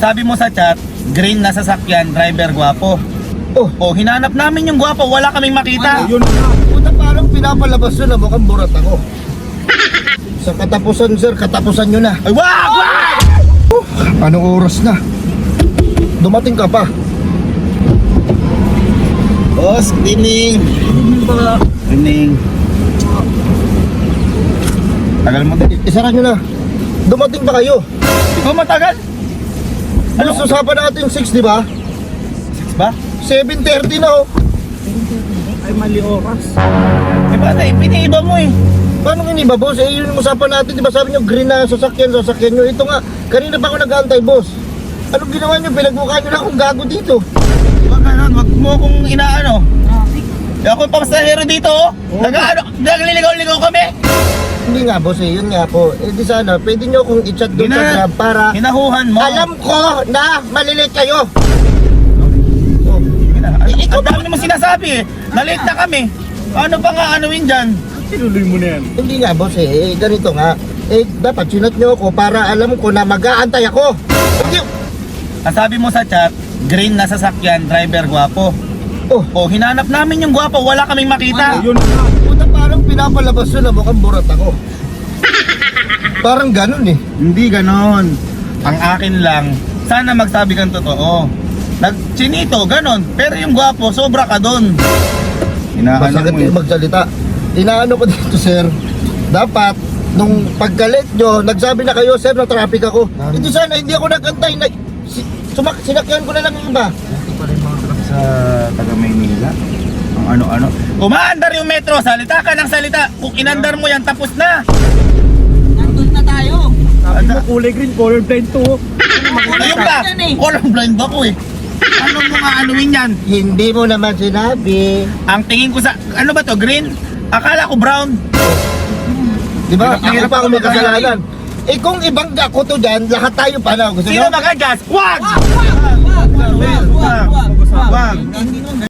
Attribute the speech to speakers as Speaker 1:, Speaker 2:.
Speaker 1: Sabi mo sa chat, green na sasakyan, driver gwapo. Oh, hinanap namin yung gwapo, wala kaming makita.
Speaker 2: Yun na. Puta, parang pinapalabas yun na mukhang burat ako. Sa katapusan, sir, katapusan nyo na.
Speaker 1: Ay, wag! Wag!
Speaker 2: Anong oras na? Dumating ka pa.
Speaker 1: Boss, good evening. Good evening. Tagal mo din.
Speaker 2: Isara nyo na. Dumating pa kayo.
Speaker 1: Ikaw matagal?
Speaker 2: Ano, usapan natin 6, di ba?
Speaker 1: 6 ba?
Speaker 2: 7:30 na, oh.
Speaker 1: Ay, mali oras. Eh, bata, ipiniiba mo eh.
Speaker 2: Paano iniba, boss? Eh, yun yung usapan natin, di ba? Sabi nyo, green na sasakyan nyo. Ito nga, kanina pa ako nag-aantay, boss. Anong ginawa nyo? Pinagmukha nyo na akong gago dito.
Speaker 1: Wag ganun, wag mo kung inaano. Ako yung pasahero dito, oh. Nagliligaw-ligaw kami.
Speaker 2: Hindi nga, boss, eh. Yun nga po. Eh, di sana, pwede nyo akong i-chat doon sa Grab para...
Speaker 1: Hinahuhan mo.
Speaker 2: Alam ko na malilate kayo.
Speaker 1: Ang dami mo sinasabi eh. Nalate na kami. Ano pa nga anuin dyan?
Speaker 3: Tinuloy mo na yan.
Speaker 2: Hindi nga, boss, eh. Ganito nga. Eh, dapat sinat nyo ako para alam ko na mag-aantay ako. Hindi.
Speaker 1: Ang sabi mo sa chat, green na sasakyan, driver gwapo. Oh, hinanap namin yung gwapo, wala kaming makita.
Speaker 3: Yun na.
Speaker 2: Puta, parang pinapalabas yun na mukhang burat ako. Parang ganun eh.
Speaker 1: Hindi ganon. Ang akin lang, sana magsabi kang totoo. Nagchinito, ganon. Pero yung gwapo, sobra ka doon.
Speaker 2: Masakit eh magsalita. Inaano ko dito, sir. Dapat, nung pagkalit nyo, nagsabi na kayo, sir, na traffic ako. Hindi sana, hindi ako nagantay. Sinakyan ko na lang yung iba.
Speaker 1: Hindi pa rin mga truck sa taga Maynila. Ang ano-ano. Umaandar yung metro, salita ka ng salita. Kung inandar mo yan, tapos na.
Speaker 4: Nandun na tayo.
Speaker 3: Sabi mo kulay green, colorblind to.
Speaker 1: Ayun ba? Colorblind ba ko eh. Ano mo nga anuin yan?
Speaker 2: Hindi mo naman sinabi.
Speaker 1: Ang tingin ko sa, ano ba to, green? Akala ko brown.
Speaker 2: Di ba? Ako
Speaker 1: Hirap
Speaker 2: pa ako
Speaker 1: ako
Speaker 2: may kasalanan. Eh kung ibangga ko to dyan, lahat tayo pa na. Gusto
Speaker 1: Sino
Speaker 2: nyo?
Speaker 1: mag-adjust? Wag!
Speaker 4: Wag! Wag! Wag! Wag! Wag! Wag!
Speaker 1: Wag!
Speaker 4: Hindi nun